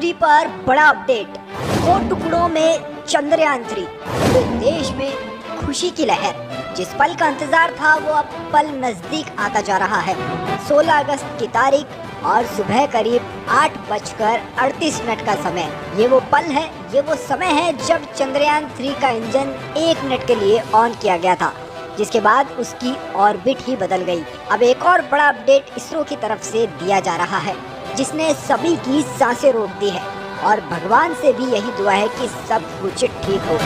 3 पर बड़ा अपडेट। 2 टुकड़ों में चंद्रयान 3। देश में खुशी की लहर। जिस पल का इंतजार था वो अब पल नजदीक आता जा रहा है। 16 अगस्त की तारीख और सुबह करीब 8:38 का समय। ये वो पल है, ये वो समय है जब चंद्रयान 3 का इंजन 1 मिनट के लिए ऑन किया गया था, जिसके बाद उसकी ऑर्बिट ही बदल गई। अब एक और बड़ा अपडेट इसरो की तरफ से दिया जा रहा है, जिसने सभी की सांसें रोक दी है और भगवान से भी यही दुआ है कि सब कुछ ठीक हो।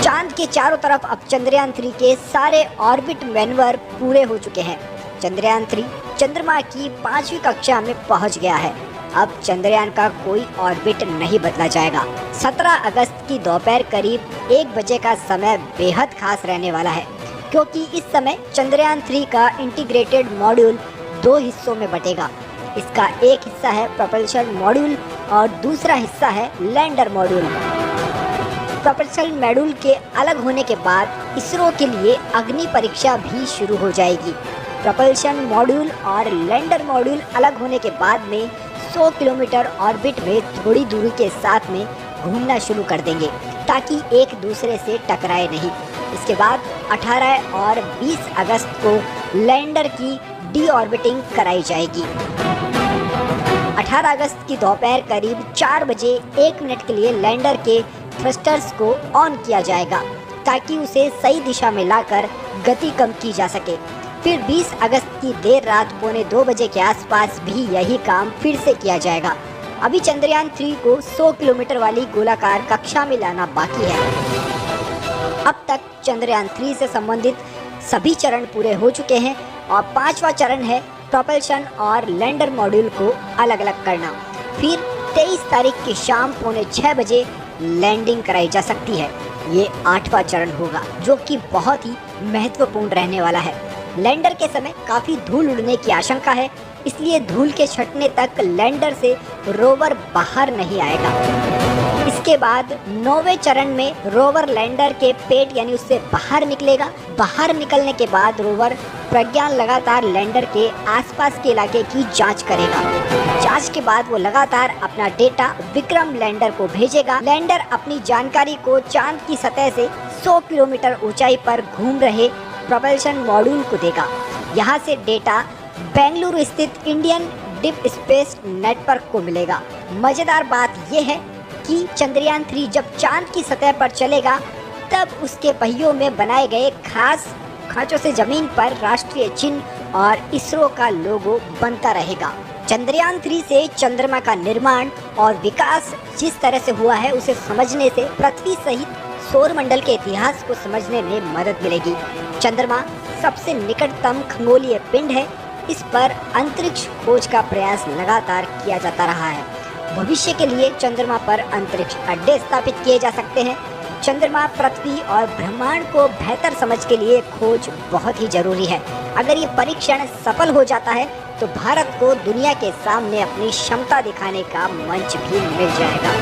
चांद के चारों तरफ अब चंद्रयान 3 के सारे ऑर्बिट मैनवर पूरे हो चुके हैं। चंद्रयान 3 चंद्रमा की 5वीं कक्षा में पहुंच गया है। अब चंद्रयान का कोई ऑर्बिट नहीं बदला जाएगा। 17 अगस्त की दोपहर करीब 1 बजे का समय बेहद खास रहने वाला है, क्योंकि इस समय चंद्रयान 3 का इंटीग्रेटेड मॉड्यूल 2 हिस्सों में बटेगा। इसका एक हिस्सा है प्रोपल्शन मॉड्यूल और दूसरा हिस्सा है लैंडर मॉड्यूल। प्रोपल्शन मॉड्यूल के अलग होने के बाद इसरो के लिए अग्नि परीक्षा भी शुरू हो जाएगी। प्रोपल्शन मॉड्यूल और लैंडर मॉड्यूल अलग होने के बाद में 100 किलोमीटर ऑर्बिट में थोड़ी दूरी के साथ में घूमना शुरू कर देंगे, ताकि एक दूसरे से टकराए नहीं। इसके बाद 18 और 20 अगस्त को लैंडर की डी ऑर्बिटिंग कराई जाएगी। 18 अगस्त की दोपहर करीब 4 बजे 1 मिनट के लिए लैंडर के थ्रस्टर्स को ऑन किया जाएगा, ताकि उसे सही दिशा में लाकर गति कम की जा सके। फिर 20 अगस्त की देर रात 1:45 बजे के आसपास भी यही काम फिर से किया जाएगा। अभी चंद्रयान 3 को 100 किलोमीटर वाली गोलाकार कक्षा में लाना बाकी है। अब तक चंद्रयान 3 से संबंधित सभी चरण पूरे हो चुके हैं और 5वां चरण है प्रोपल्शन और लैंडर मॉड्यूल को अलग अलग करना। फिर 23 तारीख की शाम 5:45 बजे लैंडिंग कराई जा सकती है। ये 8वां चरण होगा, जो कि बहुत ही महत्वपूर्ण रहने वाला है। लैंडर के समय काफ़ी धूल उड़ने की आशंका है, इसलिए धूल के छटने तक लैंडर से रोवर बाहर नहीं आएगा। इसके बाद 9वें चरण में रोवर लैंडर के पेट यानी उससे बाहर निकलेगा। बाहर निकलने के बाद रोवर प्रज्ञान लगातार लैंडर के आसपास के इलाके की जांच करेगा। जांच के बाद वो लगातार अपना डेटा विक्रम लैंडर को भेजेगा। लैंडर अपनी जानकारी को चांद की सतह से 100 किलोमीटर ऊंचाई पर घूम रहे प्रोपल्शन मॉड्यूल को देगा। यहाँ से डेटा बेंगलुरु स्थित इंडियन डीप स्पेस नेटवर्क को मिलेगा। मजेदार बात यह है कि चंद्रयान 3 जब चांद की सतह पर चलेगा, तब उसके पहियों में बनाए गए खास खांचों से जमीन पर राष्ट्रीय चिन्ह और इसरो का लोगो बनता रहेगा। चंद्रयान 3 से चंद्रमा का निर्माण और विकास जिस तरह से हुआ है, उसे समझने से पृथ्वी सहित सौर मंडल के इतिहास को समझने में मदद मिलेगी। चंद्रमा सबसे निकटतम खगोलीय पिंड है। इस पर अंतरिक्ष खोज का प्रयास लगातार किया जाता रहा है। भविष्य के लिए चंद्रमा पर अंतरिक्ष अड्डे स्थापित किए जा सकते हैं। चंद्रमा, पृथ्वी और ब्रह्मांड को बेहतर समझ के लिए खोज बहुत ही जरूरी है। अगर ये परीक्षण सफल हो जाता है तो भारत को दुनिया के सामने अपनी क्षमता दिखाने का मंच भी मिल जाएगा।